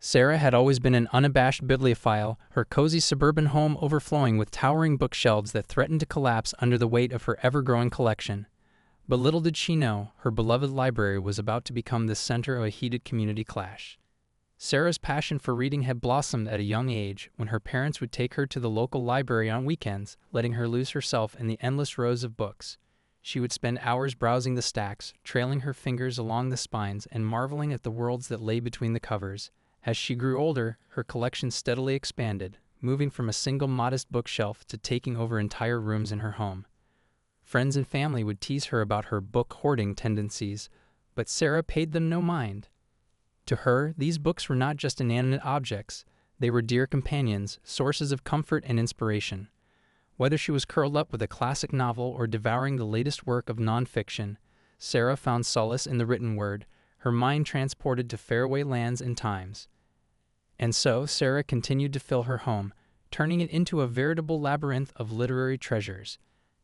Sarah had always been an unabashed bibliophile, her cozy suburban home overflowing with towering bookshelves that threatened to collapse under the weight of her ever-growing collection. But little did she know, her beloved library was about to become the center of a heated community clash. Sarah's passion for reading had blossomed at a young age when her parents would take her to the local library on weekends, letting her lose herself in the endless rows of books. She would spend hours browsing the stacks, trailing her fingers along the spines and marveling at the worlds that lay between the covers. As she grew older, her collection steadily expanded, moving from a single modest bookshelf to taking over entire rooms in her home. Friends and family would tease her about her book-hoarding tendencies, but Sarah paid them no mind. To her, these books were not just inanimate objects, they were dear companions, sources of comfort and inspiration. Whether she was curled up with a classic novel or devouring the latest work of nonfiction, Sarah found solace in the written word, her mind transported to faraway lands and times. And so Sarah continued to fill her home, turning it into a veritable labyrinth of literary treasures.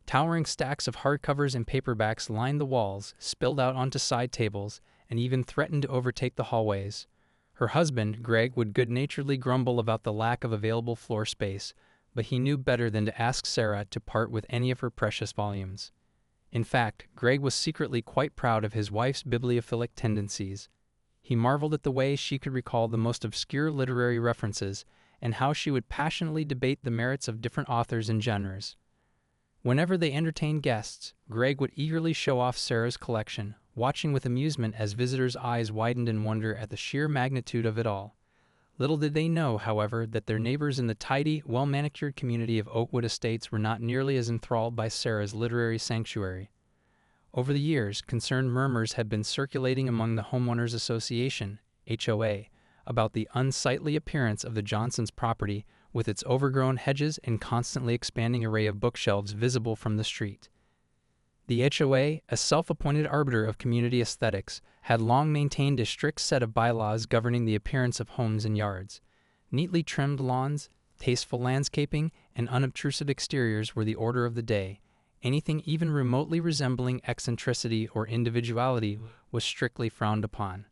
Towering stacks of hardcovers and paperbacks lined the walls, spilled out onto side tables, and even threatened to overtake the hallways. Her husband, Greg, would good-naturedly grumble about the lack of available floor space, but he knew better than to ask Sarah to part with any of her precious volumes. In fact, Greg was secretly quite proud of his wife's bibliophilic tendencies. He marveled at the way she could recall the most obscure literary references and how she would passionately debate the merits of different authors and genres. Whenever they entertained guests, Greg would eagerly show off Sarah's collection, watching with amusement as visitors' eyes widened in wonder at the sheer magnitude of it all. Little did they know, however, that their neighbors in the tidy, well-manicured community of Oakwood Estates were not nearly as enthralled by Sarah's literary sanctuary. Over the years, concerned murmurs had been circulating among the Homeowners Association, HOA, about the unsightly appearance of the Johnsons' property with its overgrown hedges and constantly expanding array of bookshelves visible from the street. The HOA, a self-appointed arbiter of community aesthetics, had long maintained a strict set of bylaws governing the appearance of homes and yards. Neatly trimmed lawns, tasteful landscaping, and unobtrusive exteriors were the order of the day. Anything even remotely resembling eccentricity or individuality was strictly frowned upon.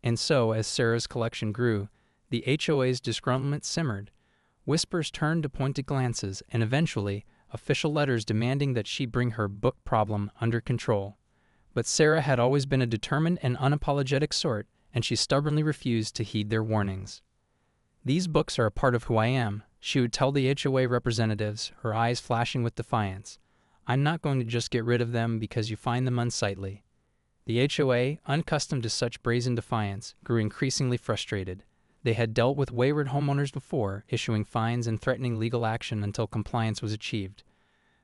And so, as Sarah's collection grew, the HOA's disgruntlement simmered. Whispers turned to pointed glances, and eventually, official letters demanding that she bring her book problem under control. But Sarah had always been a determined and unapologetic sort, and she stubbornly refused to heed their warnings. "These books are a part of who I am," she would tell the HOA representatives, her eyes flashing with defiance. "I'm not going to just get rid of them because you find them unsightly." The HOA, unaccustomed to such brazen defiance, grew increasingly frustrated. They had dealt with wayward homeowners before, issuing fines and threatening legal action until compliance was achieved.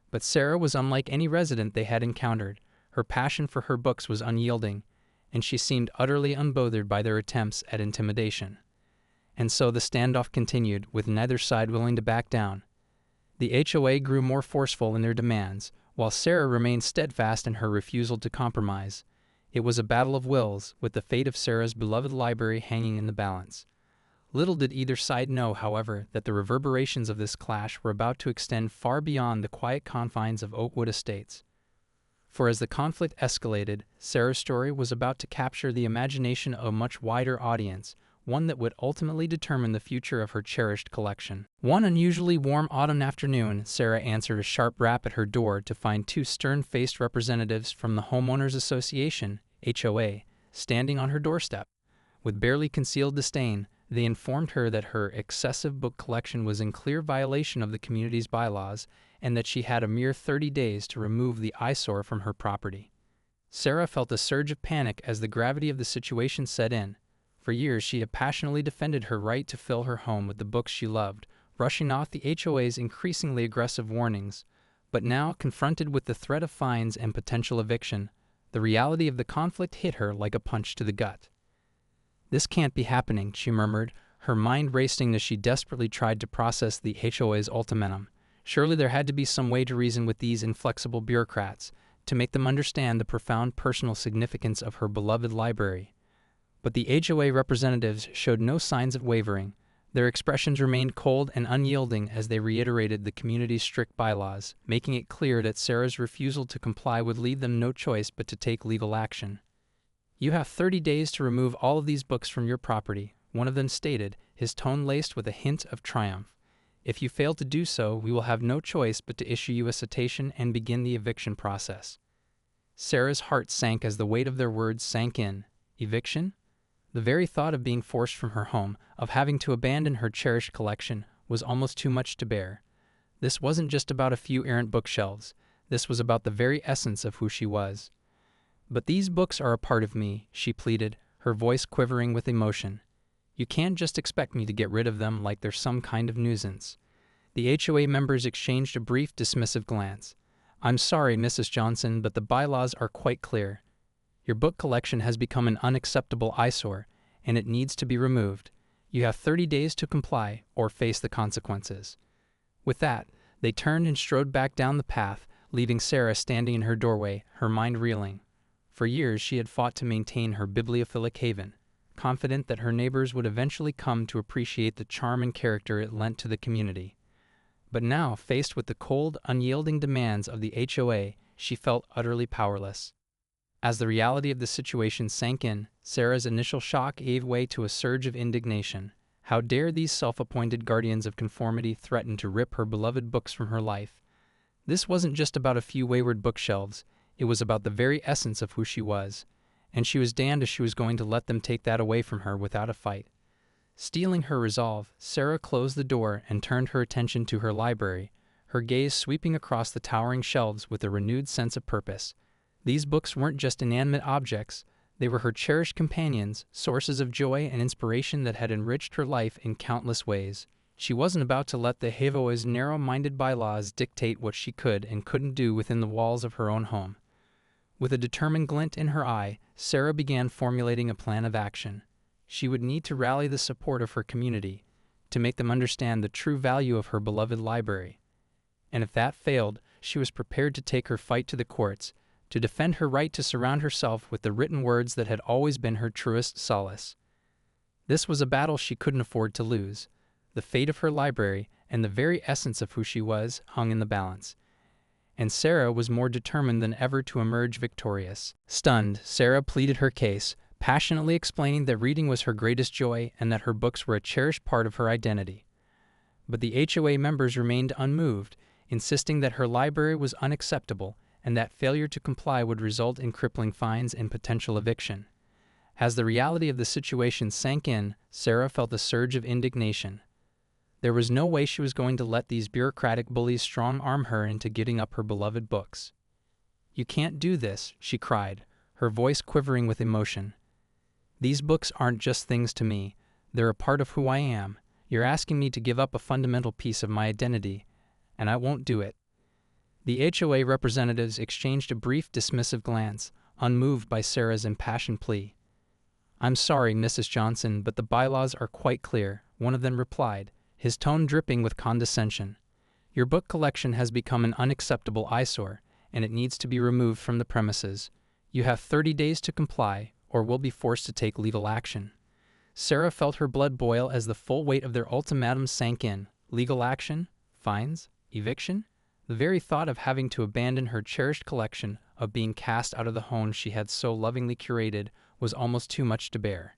But Sarah was unlike any resident they had encountered. Her passion for her books was unyielding, and she seemed utterly unbothered by their attempts at intimidation. And so the standoff continued, with neither side willing to back down. The HOA grew more forceful in their demands, while Sarah remained steadfast in her refusal to compromise. It was a battle of wills, with the fate of Sarah's beloved library hanging in the balance. Little did either side know, however, that the reverberations of this clash were about to extend far beyond the quiet confines of Oakwood Estates. For as the conflict escalated, Sarah's story was about to capture the imagination of a much wider audience, one that would ultimately determine the future of her cherished collection. One unusually warm autumn afternoon, Sarah answered a sharp rap at her door to find two stern-faced representatives from the Homeowners Association, HOA, standing on her doorstep. With barely concealed disdain, they informed her that her excessive book collection was in clear violation of the community's bylaws and that she had a mere 30 days to remove the eyesore from her property. Sarah felt a surge of panic as the gravity of the situation set in. For years she had passionately defended her right to fill her home with the books she loved, brushing off the HOA's increasingly aggressive warnings. But now, confronted with the threat of fines and potential eviction, the reality of the conflict hit her like a punch to the gut. "This can't be happening," she murmured, her mind racing as she desperately tried to process the HOA's ultimatum. Surely there had to be some way to reason with these inflexible bureaucrats, to make them understand the profound personal significance of her beloved library. But the HOA representatives showed no signs of wavering. Their expressions remained cold and unyielding as they reiterated the community's strict bylaws, making it clear that Sarah's refusal to comply would leave them no choice but to take legal action. "You have 30 days to remove all of these books from your property," one of them stated, his tone laced with a hint of triumph. If you fail to do so, we will have no choice but to issue you a citation and begin the eviction process. Sarah's heart sank as the weight of their words sank in. Eviction? The very thought of being forced from her home, of having to abandon her cherished collection, was almost too much to bear. This wasn't just about a few errant bookshelves. This was about the very essence of who she was. "But these books are a part of me," she pleaded, her voice quivering with emotion. "You can't just expect me to get rid of them like they're some kind of nuisance." The HOA members exchanged a brief, dismissive glance. "I'm sorry, Mrs. Johnson, but the bylaws are quite clear. Your book collection has become an unacceptable eyesore, and it needs to be removed. You have 30 days to comply or face the consequences." With that, they turned and strode back down the path, leaving Sarah standing in her doorway, her mind reeling. For years she had fought to maintain her bibliophilic haven, confident that her neighbors would eventually come to appreciate the charm and character it lent to the community. But now, faced with the cold, unyielding demands of the HOA, she felt utterly powerless. As the reality of the situation sank in, Sarah's initial shock gave way to a surge of indignation. How dare these self-appointed guardians of conformity threaten to rip her beloved books from her life? This wasn't just about a few wayward bookshelves. It was about the very essence of who she was, and she was damned if she was going to let them take that away from her without a fight. Steeling her resolve, Sarah closed the door and turned her attention to her library, her gaze sweeping across the towering shelves with a renewed sense of purpose. These books weren't just inanimate objects, they were her cherished companions, sources of joy and inspiration that had enriched her life in countless ways. She wasn't about to let the HOA's narrow-minded bylaws dictate what she could and couldn't do within the walls of her own home. With a determined glint in her eye, Sarah began formulating a plan of action. She would need to rally the support of her community, to make them understand the true value of her beloved library. And if that failed, she was prepared to take her fight to the courts, to defend her right to surround herself with the written words that had always been her truest solace. This was a battle she couldn't afford to lose. The fate of her library and the very essence of who she was hung in the balance. And Sarah was more determined than ever to emerge victorious. Stunned, Sarah pleaded her case, passionately explaining that reading was her greatest joy and that her books were a cherished part of her identity. But the HOA members remained unmoved, insisting that her library was unacceptable and that failure to comply would result in crippling fines and potential eviction. As the reality of the situation sank in, Sarah felt a surge of indignation. There was no way she was going to let these bureaucratic bullies strong-arm her into giving up her beloved books. "You can't do this," she cried, her voice quivering with emotion. "These books aren't just things to me. They're a part of who I am. You're asking me to give up a fundamental piece of my identity, and I won't do it." The HOA representatives exchanged a brief, dismissive glance, unmoved by Sarah's impassioned plea. "I'm sorry, Mrs. Johnson, but the bylaws are quite clear," one of them replied, his tone dripping with condescension. "Your book collection has become an unacceptable eyesore, and it needs to be removed from the premises. You have 30 days to comply, or will be forced to take legal action." Sarah felt her blood boil as the full weight of their ultimatum sank in. Legal action? Fines? Eviction? The very thought of having to abandon her cherished collection, of being cast out of the home she had so lovingly curated, was almost too much to bear.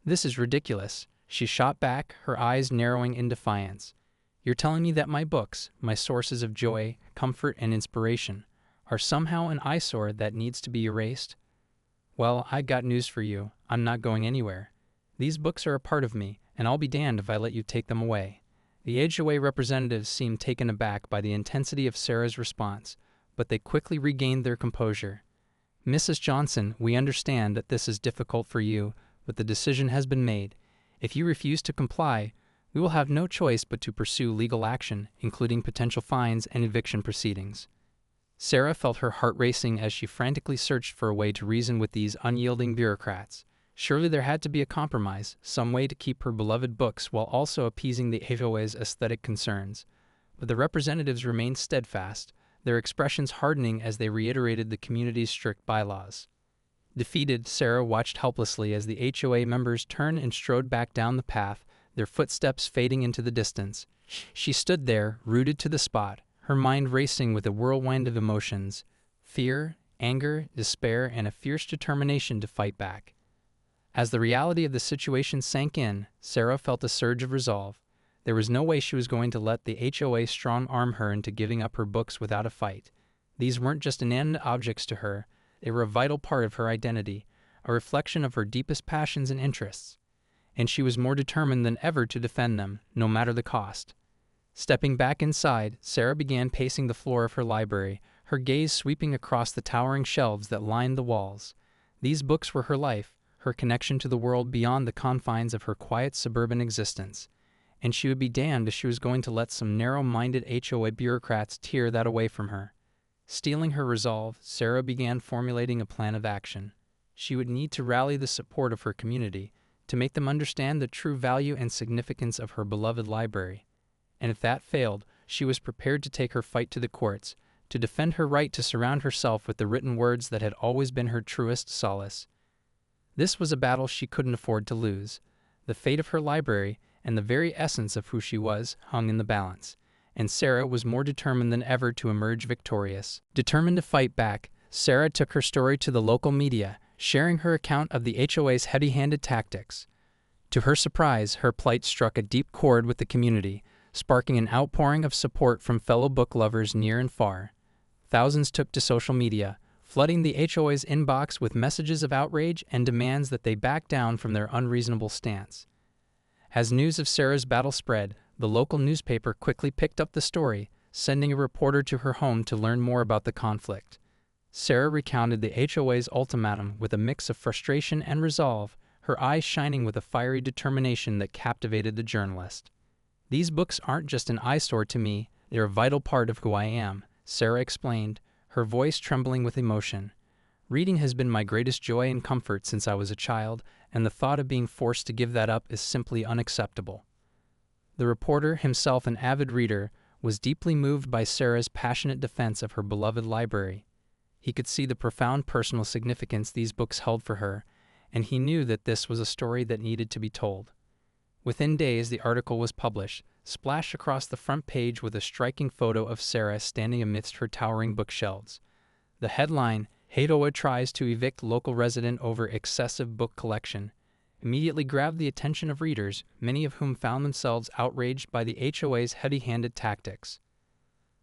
"This is ridiculous," she shot back, her eyes narrowing in defiance. "You're telling me that my books, my sources of joy, comfort, and inspiration, are somehow an eyesore that needs to be erased? Well, I got news for you. I'm not going anywhere. These books are a part of me, and I'll be damned if I let you take them away." The HOA representatives seemed taken aback by the intensity of Sarah's response, but they quickly regained their composure. "Mrs. Johnson, we understand that this is difficult for you, but the decision has been made. If you refuse to comply, we will have no choice but to pursue legal action, including potential fines and eviction proceedings." Sarah felt her heart racing as she frantically searched for a way to reason with these unyielding bureaucrats. Surely there had to be a compromise, some way to keep her beloved books while also appeasing the HOA's aesthetic concerns. But the representatives remained steadfast, their expressions hardening as they reiterated the community's strict bylaws. Defeated, Sarah watched helplessly as the HOA members turned and strode back down the path, their footsteps fading into the distance. She stood there, rooted to the spot, her mind racing with a whirlwind of emotions: fear, anger, despair, and a fierce determination to fight back. As the reality of the situation sank in, Sarah felt a surge of resolve. There was no way she was going to let the HOA strong-arm her into giving up her books without a fight. These weren't just inanimate objects to her, they were a vital part of her identity, a reflection of her deepest passions and interests. And she was more determined than ever to defend them, no matter the cost. Stepping back inside, Sarah began pacing the floor of her library, her gaze sweeping across the towering shelves that lined the walls. These books were her life, her connection to the world beyond the confines of her quiet suburban existence. And she would be damned if she was going to let some narrow-minded HOA bureaucrats tear that away from her. Steeling her resolve, Sarah began formulating a plan of action. She would need to rally the support of her community, to make them understand the true value and significance of her beloved library. And if that failed, she was prepared to take her fight to the courts, to defend her right to surround herself with the written words that had always been her truest solace. This was a battle she couldn't afford to lose. The fate of her library, and the very essence of who she was, hung in the balance, and Sarah was more determined than ever to emerge victorious. Determined to fight back, Sarah took her story to the local media, sharing her account of the HOA's heavy-handed tactics. To her surprise, her plight struck a deep chord with the community, sparking an outpouring of support from fellow book lovers near and far. Thousands took to social media, flooding the HOA's inbox with messages of outrage and demands that they back down from their unreasonable stance. As news of Sarah's battle spread, the local newspaper quickly picked up the story, sending a reporter to her home to learn more about the conflict. Sarah recounted the HOA's ultimatum with a mix of frustration and resolve, her eyes shining with a fiery determination that captivated the journalist. "These books aren't just an eyesore to me, they're a vital part of who I am," Sarah explained, her voice trembling with emotion. "Reading has been my greatest joy and comfort since I was a child, and the thought of being forced to give that up is simply unacceptable." The reporter, himself an avid reader, was deeply moved by Sarah's passionate defense of her beloved library. He could see the profound personal significance these books held for her, and he knew that this was a story that needed to be told. Within days, the article was published, splashed across the front page with a striking photo of Sarah standing amidst her towering bookshelves. The headline, "HOA tries to evict local resident over excessive book collection," immediately grabbed the attention of readers, many of whom found themselves outraged by the HOA's heavy-handed tactics.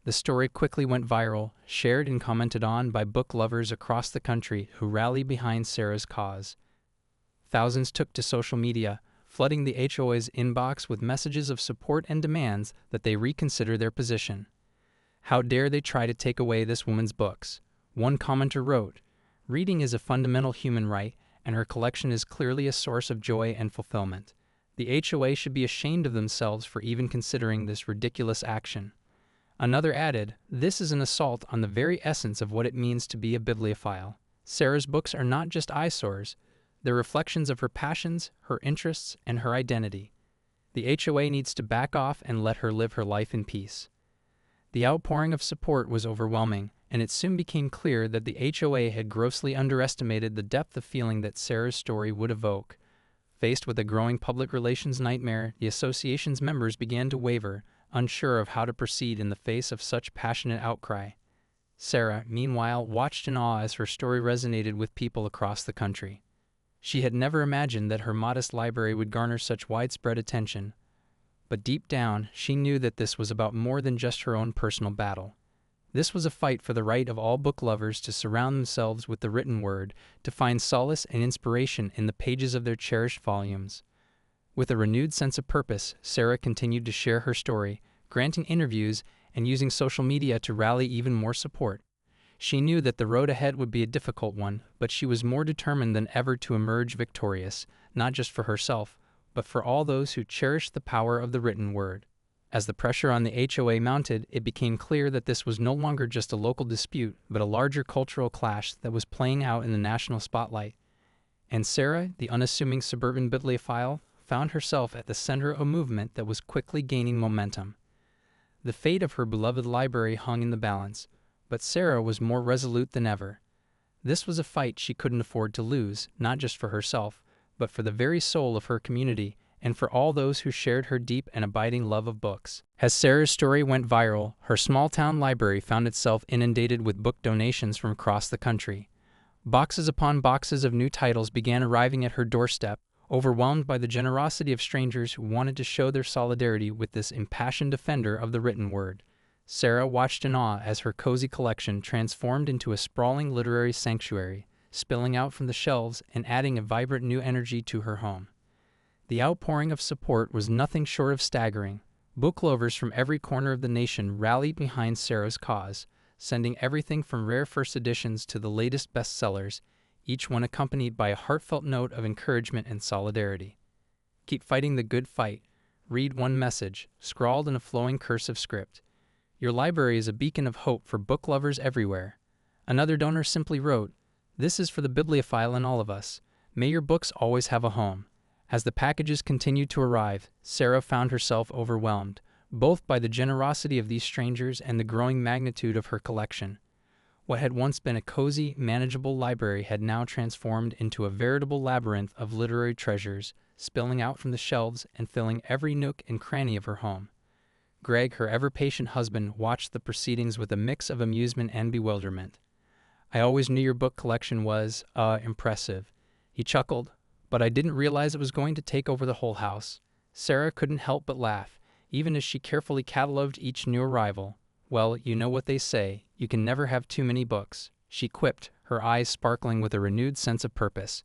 The story quickly went viral, shared and commented on by book lovers across the country who rallied behind Sarah's cause. Thousands took to social media, flooding the HOA's inbox with messages of support and demands that they reconsider their position. "How dare they try to take away this woman's books?" One commenter wrote, "Reading is a fundamental human right, and her collection is clearly a source of joy and fulfillment. The HOA should be ashamed of themselves for even considering this ridiculous action." Another added, "This is an assault on the very essence of what it means to be a bibliophile. Sarah's books are not just eyesores, they're reflections of her passions, her interests, and her identity. The HOA needs to back off and let her live her life in peace." The outpouring of support was overwhelming, and it soon became clear that the HOA had grossly underestimated the depth of feeling that Sarah's story would evoke. Faced with a growing public relations nightmare, the association's members began to waver, unsure of how to proceed in the face of such passionate outcry. Sarah, meanwhile, watched in awe as her story resonated with people across the country. She had never imagined that her modest library would garner such widespread attention. But deep down, she knew that this was about more than just her own personal battle. This was a fight for the right of all book lovers to surround themselves with the written word, to find solace and inspiration in the pages of their cherished volumes. With a renewed sense of purpose, Sarah continued to share her story, granting interviews and using social media to rally even more support. She knew that the road ahead would be a difficult one, but she was more determined than ever to emerge victorious, not just for herself, but for all those who cherished the power of the written word. As the pressure on the HOA mounted, it became clear that this was no longer just a local dispute, but a larger cultural clash that was playing out in the national spotlight. And Sarah, the unassuming suburban bibliophile, found herself at the center of a movement that was quickly gaining momentum. The fate of her beloved library hung in the balance, but Sarah was more resolute than ever. This was a fight she couldn't afford to lose, not just for herself, but for the very soul of her community, and for all those who shared her deep and abiding love of books. As Sarah's story went viral, her small-town library found itself inundated with book donations from across the country. Boxes upon boxes of new titles began arriving at her doorstep, overwhelmed by the generosity of strangers who wanted to show their solidarity with this impassioned defender of the written word. Sarah watched in awe as her cozy collection transformed into a sprawling literary sanctuary, spilling out from the shelves and adding a vibrant new energy to her home. The outpouring of support was nothing short of staggering. Book lovers from every corner of the nation rallied behind Sarah's cause, sending everything from rare first editions to the latest bestsellers, each one accompanied by a heartfelt note of encouragement and solidarity. "Keep fighting the good fight. Read one message," scrawled in a flowing cursive script. "Your library is a beacon of hope for book lovers everywhere." Another donor simply wrote, "This is for the bibliophile in all of us. May your books always have a home." As the packages continued to arrive, Sarah found herself overwhelmed, both by the generosity of these strangers and the growing magnitude of her collection. What had once been a cozy, manageable library had now transformed into a veritable labyrinth of literary treasures, spilling out from the shelves and filling every nook and cranny of her home. Greg, her ever-patient husband, watched the proceedings with a mix of amusement and bewilderment. "I always knew your book collection was, impressive," he chuckled, "but I didn't realize it was going to take over the whole house." Sarah couldn't help but laugh, even as she carefully catalogued each new arrival. "Well, you know what they say, you can never have too many books," she quipped, her eyes sparkling with a renewed sense of purpose.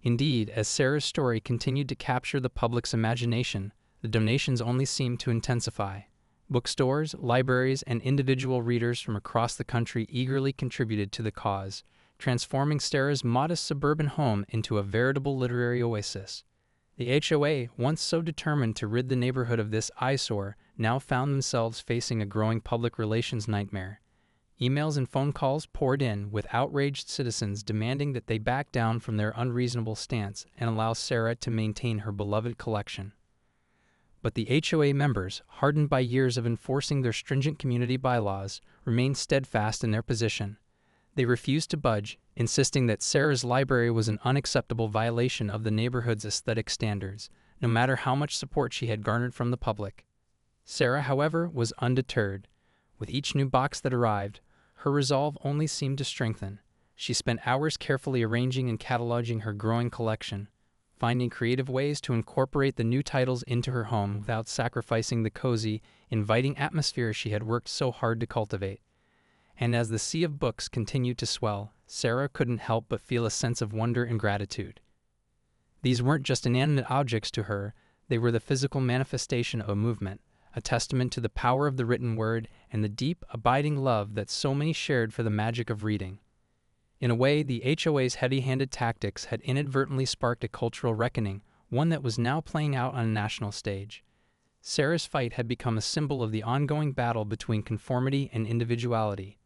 Indeed, as Sarah's story continued to capture the public's imagination, the donations only seemed to intensify. Bookstores, libraries, and individual readers from across the country eagerly contributed to the cause, transforming Sarah's modest suburban home into a veritable literary oasis. The HOA, once so determined to rid the neighborhood of this eyesore, now found themselves facing a growing public relations nightmare. Emails and phone calls poured in, with outraged citizens demanding that they back down from their unreasonable stance and allow Sarah to maintain her beloved collection. But the HOA members, hardened by years of enforcing their stringent community bylaws, remained steadfast in their position. They refused to budge, insisting that Sarah's library was an unacceptable violation of the neighborhood's aesthetic standards, no matter how much support she had garnered from the public. Sarah, however, was undeterred. With each new box that arrived, her resolve only seemed to strengthen. She spent hours carefully arranging and cataloging her growing collection, finding creative ways to incorporate the new titles into her home without sacrificing the cozy, inviting atmosphere she had worked so hard to cultivate. And as the sea of books continued to swell, Sarah couldn't help but feel a sense of wonder and gratitude. These weren't just inanimate objects to her, they were the physical manifestation of a movement, a testament to the power of the written word and the deep, abiding love that so many shared for the magic of reading. In a way, the HOA's heavy-handed tactics had inadvertently sparked a cultural reckoning, one that was now playing out on a national stage. Sarah's fight had become a symbol of the ongoing battle between conformity and individuality,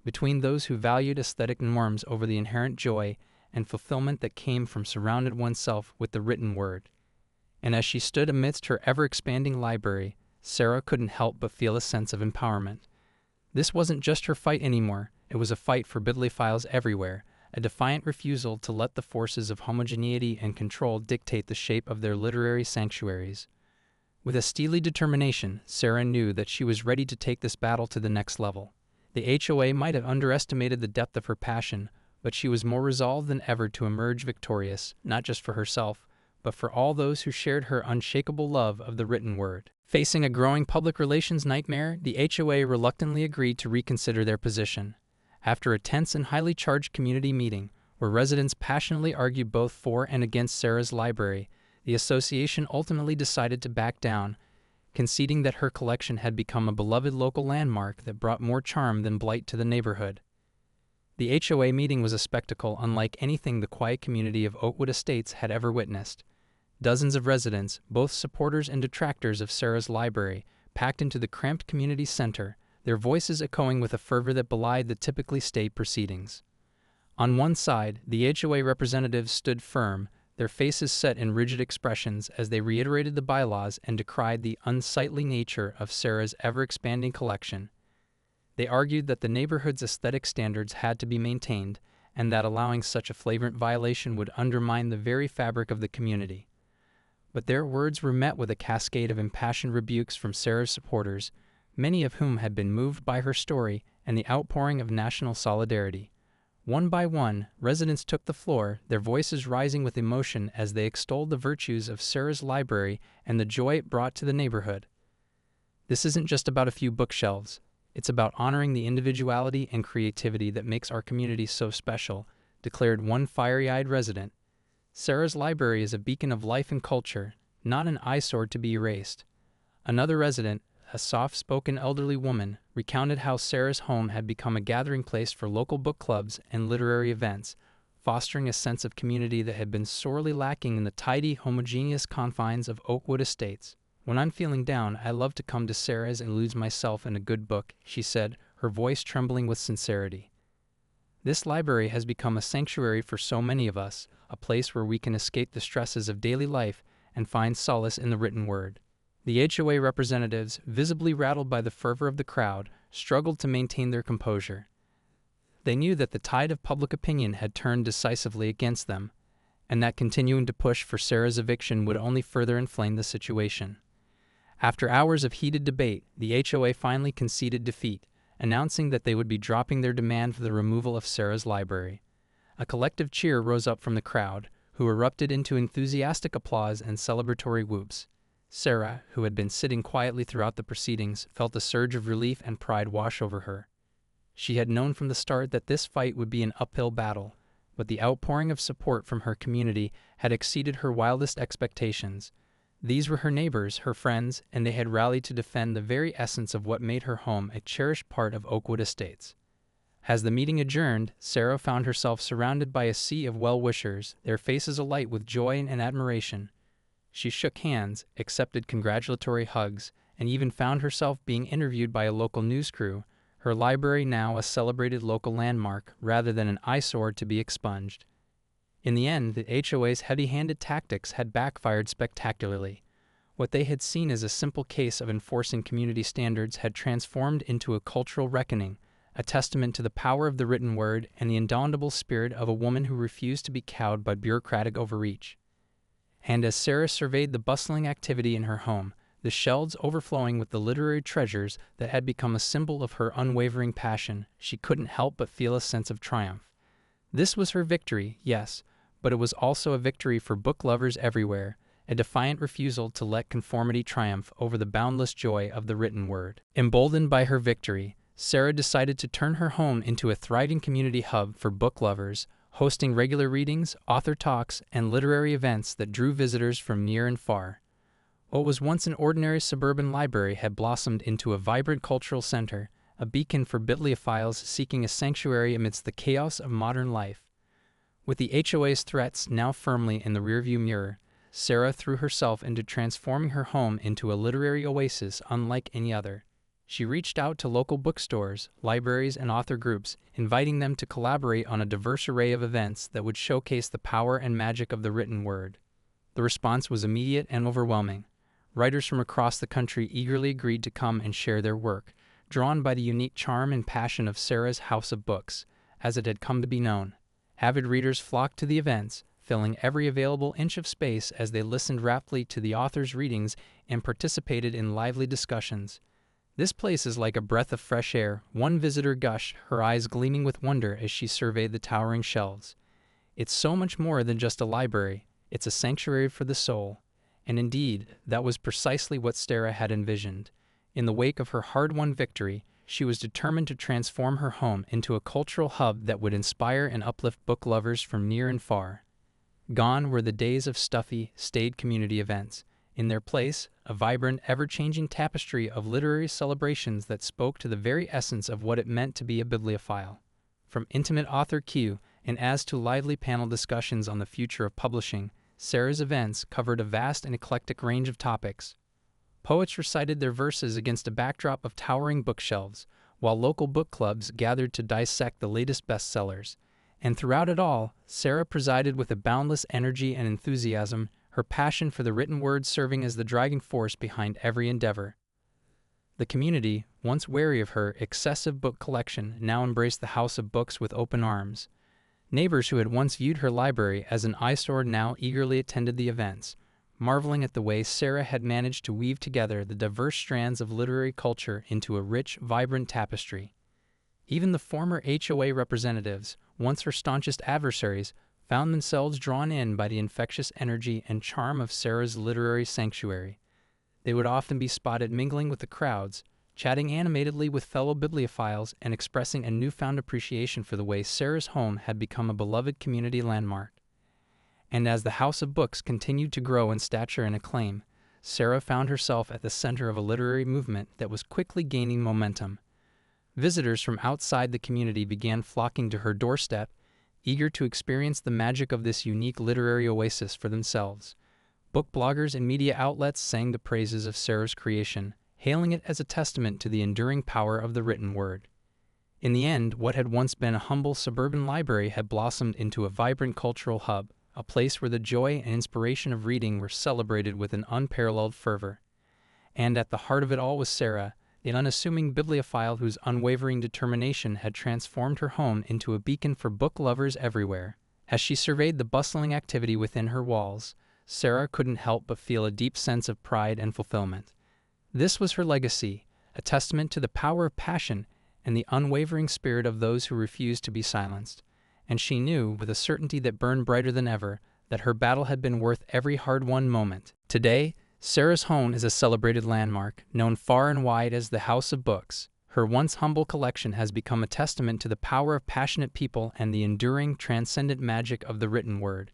between those who valued aesthetic norms over the inherent joy and fulfillment that came from surrounding oneself with the written word. And as she stood amidst her ever-expanding library, Sarah couldn't help but feel a sense of empowerment. This wasn't just her fight anymore, it was a fight for bibliophiles everywhere, a defiant refusal to let the forces of homogeneity and control dictate the shape of their literary sanctuaries. With a steely determination, Sarah knew that she was ready to take this battle to the next level. The HOA might have underestimated the depth of her passion, but she was more resolved than ever to emerge victorious, not just for herself, but for all those who shared her unshakable love of the written word. Facing a growing public relations nightmare, the HOA reluctantly agreed to reconsider their position. After a tense and highly charged community meeting, where residents passionately argued both for and against Sarah's library, the association ultimately decided to back down, conceding that her collection had become a beloved local landmark that brought more charm than blight to the neighborhood. The HOA meeting was a spectacle unlike anything the quiet community of Oakwood Estates had ever witnessed. Dozens of residents, both supporters and detractors of Sarah's library, packed into the cramped community center, their voices echoing with a fervor that belied the typically state proceedings. On one side, the HOA representatives stood firm, their faces set in rigid expressions as they reiterated the bylaws and decried the unsightly nature of Sarah's ever-expanding collection. They argued that the neighborhood's aesthetic standards had to be maintained, and that allowing such a flagrant violation would undermine the very fabric of the community. But their words were met with a cascade of impassioned rebukes from Sarah's supporters, many of whom had been moved by her story and the outpouring of national solidarity. One by one, residents took the floor, their voices rising with emotion as they extolled the virtues of Sarah's library and the joy it brought to the neighborhood. This isn't just about a few bookshelves. It's about honoring the individuality and creativity that makes our community so special, declared one fiery-eyed resident. Sarah's library is a beacon of life and culture, not an eyesore to be erased. Another resident, a soft-spoken elderly woman, recounted how Sarah's home had become a gathering place for local book clubs and literary events, fostering a sense of community that had been sorely lacking in the tidy, homogeneous confines of Oakwood Estates. "When I'm feeling down, I love to come to Sarah's and lose myself in a good book," she said, her voice trembling with sincerity. This library has become a sanctuary for so many of us, a place where we can escape the stresses of daily life and find solace in the written word. The HOA representatives, visibly rattled by the fervor of the crowd, struggled to maintain their composure. They knew that the tide of public opinion had turned decisively against them, and that continuing to push for Sarah's eviction would only further inflame the situation. After hours of heated debate, the HOA finally conceded defeat, announcing that they would be dropping their demand for the removal of Sarah's library. A collective cheer rose up from the crowd, who erupted into enthusiastic applause and celebratory whoops. Sarah, who had been sitting quietly throughout the proceedings, felt a surge of relief and pride wash over her. She had known from the start that this fight would be an uphill battle, but the outpouring of support from her community had exceeded her wildest expectations. These were her neighbors, her friends, and they had rallied to defend the very essence of what made her home a cherished part of Oakwood Estates. As the meeting adjourned, Sarah found herself surrounded by a sea of well-wishers, their faces alight with joy and admiration. She shook hands, accepted congratulatory hugs, and even found herself being interviewed by a local news crew, her library now a celebrated local landmark rather than an eyesore to be expunged. In the end, the HOA's heavy-handed tactics had backfired spectacularly. What they had seen as a simple case of enforcing community standards had transformed into a cultural reckoning, a testament to the power of the written word and the indomitable spirit of a woman who refused to be cowed by bureaucratic overreach. And as Sarah surveyed the bustling activity in her home, the shelves overflowing with the literary treasures that had become a symbol of her unwavering passion, she couldn't help but feel a sense of triumph. This was her victory, yes, but it was also a victory for book lovers everywhere, a defiant refusal to let conformity triumph over the boundless joy of the written word. Emboldened by her victory, Sarah decided to turn her home into a thriving community hub for book lovers, hosting regular readings, author talks, and literary events that drew visitors from near and far. What was once an ordinary suburban library had blossomed into a vibrant cultural center, a beacon for bibliophiles seeking a sanctuary amidst the chaos of modern life. With the HOA's threats now firmly in the rearview mirror, Sarah threw herself into transforming her home into a literary oasis unlike any other. She reached out to local bookstores, libraries, and author groups, inviting them to collaborate on a diverse array of events that would showcase the power and magic of the written word. The response was immediate and overwhelming. Writers from across the country eagerly agreed to come and share their work, drawn by the unique charm and passion of Sarah's House of Books, as it had come to be known. Avid readers flocked to the events, filling every available inch of space as they listened raptly to the author's readings and participated in lively discussions. "This place is like a breath of fresh air," one visitor gushed, her eyes gleaming with wonder as she surveyed the towering shelves. "It's so much more than just a library. It's a sanctuary for the soul." And indeed, that was precisely what Sarah had envisioned. In the wake of her hard-won victory, she was determined to transform her home into a cultural hub that would inspire and uplift book lovers from near and far. Gone were the days of stuffy, staid community events. In their place, a vibrant, ever-changing tapestry of literary celebrations that spoke to the very essence of what it meant to be a bibliophile. From intimate author Q and as to lively panel discussions on the future of publishing, Sarah's events covered a vast and eclectic range of topics. Poets recited their verses against a backdrop of towering bookshelves, while local book clubs gathered to dissect the latest bestsellers. And throughout it all, Sarah presided with a boundless energy and enthusiasm, her passion for the written word serving as the driving force behind every endeavor. The community, once wary of her excessive book collection, now embraced the House of Books with open arms. Neighbors who had once viewed her library as an eyesore now eagerly attended the events, marveling at the way Sarah had managed to weave together the diverse strands of literary culture into a rich, vibrant tapestry. Even the former HOA representatives, once her staunchest adversaries, found themselves drawn in by the infectious energy and charm of Sarah's literary sanctuary. They would often be spotted mingling with the crowds, chatting animatedly with fellow bibliophiles and expressing a newfound appreciation for the way Sarah's home had become a beloved community landmark. And as the House of Books continued to grow in stature and acclaim, Sarah found herself at the center of a literary movement that was quickly gaining momentum. Visitors from outside the community began flocking to her doorstep, eager to experience the magic of this unique literary oasis for themselves. Book bloggers and media outlets sang the praises of Sarah's creation, hailing it as a testament to the enduring power of the written word. In the end, what had once been a humble suburban library had blossomed into a vibrant cultural hub, a place where the joy and inspiration of reading were celebrated with an unparalleled fervor. And at the heart of it all was Sarah, the unassuming bibliophile whose unwavering determination had transformed her home into a beacon for book lovers everywhere. As she surveyed the bustling activity within her walls, Sarah couldn't help but feel a deep sense of pride and fulfillment. This was her legacy, a testament to the power of passion and the unwavering spirit of those who refused to be silenced. And she knew, with a certainty that burned brighter than ever, that her battle had been worth every hard-won moment. Today, Sarah's home is a celebrated landmark, known far and wide as the House of Books. Her once humble collection has become a testament to the power of passionate people and the enduring, transcendent magic of the written word.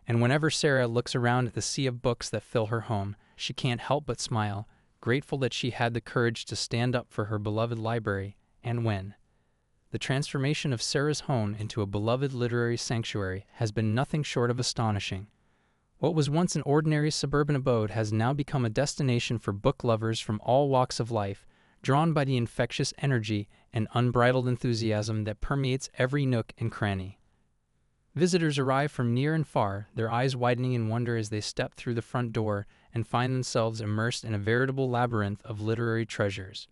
And whenever Sarah looks around at the sea of books that fill her home, she can't help but smile, grateful that she had the courage to stand up for her beloved library and win. The transformation of Sarah's home into a beloved literary sanctuary has been nothing short of astonishing. What was once an ordinary suburban abode has now become a destination for book lovers from all walks of life, drawn by the infectious energy and unbridled enthusiasm that permeates every nook and cranny. Visitors arrive from near and far, their eyes widening in wonder as they step through the front door and find themselves immersed in a veritable labyrinth of literary treasures.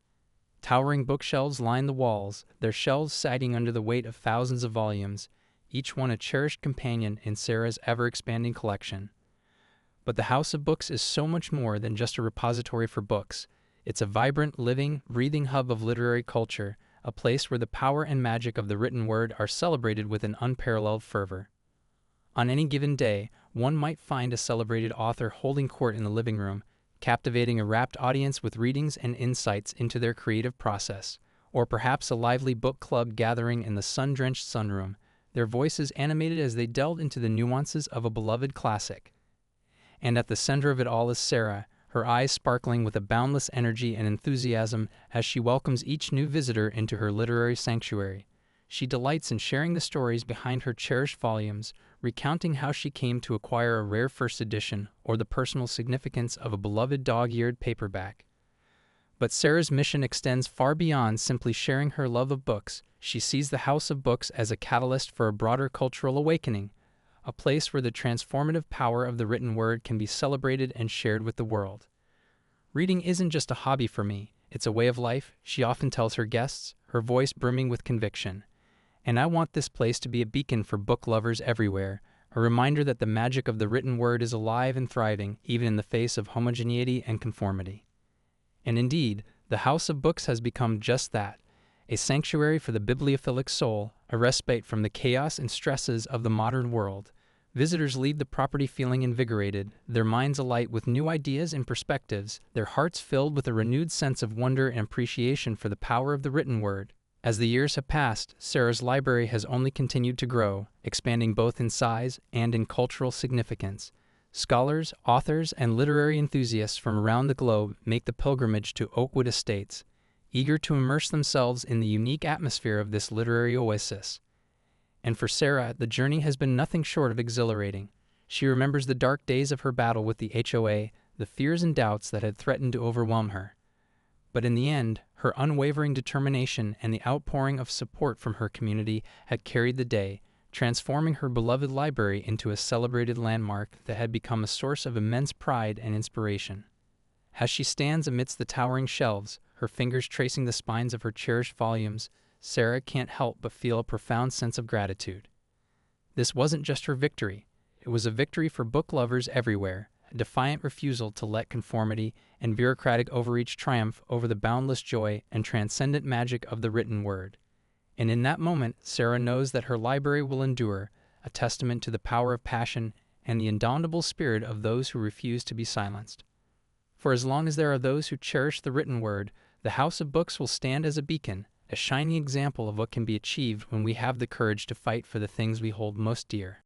Towering bookshelves line the walls, their shelves sagging under the weight of thousands of volumes, each one a cherished companion in Sarah's ever-expanding collection. But the House of Books is so much more than just a repository for books. It's a vibrant, living, breathing hub of literary culture, a place where the power and magic of the written word are celebrated with an unparalleled fervor. On any given day, one might find a celebrated author holding court in the living room, captivating a rapt audience with readings and insights into their creative process, or perhaps a lively book club gathering in the sun-drenched sunroom, their voices animated as they delved into the nuances of a beloved classic. And at the center of it all is Sarah, her eyes sparkling with a boundless energy and enthusiasm as she welcomes each new visitor into her literary sanctuary. She delights in sharing the stories behind her cherished volumes, recounting how she came to acquire a rare first edition or the personal significance of a beloved dog-eared paperback. But Sarah's mission extends far beyond simply sharing her love of books. She sees the House of Books as a catalyst for a broader cultural awakening, a place where the transformative power of the written word can be celebrated and shared with the world. Reading isn't just a hobby for me, it's a way of life, she often tells her guests, her voice brimming with conviction. And I want this place to be a beacon for book lovers everywhere, a reminder that the magic of the written word is alive and thriving even in the face of homogeneity and conformity. And indeed, the House of Books has become just that, a sanctuary for the bibliophilic soul, a respite from the chaos and stresses of the modern world. Visitors leave the property feeling invigorated, their minds alight with new ideas and perspectives, their hearts filled with a renewed sense of wonder and appreciation for the power of the written word. As the years have passed, Sarah's library has only continued to grow, expanding both in size and in cultural significance. Scholars, authors, and literary enthusiasts from around the globe make the pilgrimage to Oakwood Estates, eager to immerse themselves in the unique atmosphere of this literary oasis. And for Sarah, the journey has been nothing short of exhilarating. She remembers the dark days of her battle with the HOA, the fears and doubts that had threatened to overwhelm her. But in the end, her unwavering determination and the outpouring of support from her community had carried the day, transforming her beloved library into a celebrated landmark that had become a source of immense pride and inspiration. As she stands amidst the towering shelves, her fingers tracing the spines of her cherished volumes, Sarah can't help but feel a profound sense of gratitude. This wasn't just her victory. It was a victory for book lovers everywhere, a defiant refusal to let conformity and bureaucratic overreach triumph over the boundless joy and transcendent magic of the written word. And in that moment, Sarah knows that her library will endure, a testament to the power of passion and the indomitable spirit of those who refuse to be silenced. For as long as there are those who cherish the written word, the House of Books will stand as a beacon, a shining example of what can be achieved when we have the courage to fight for the things we hold most dear.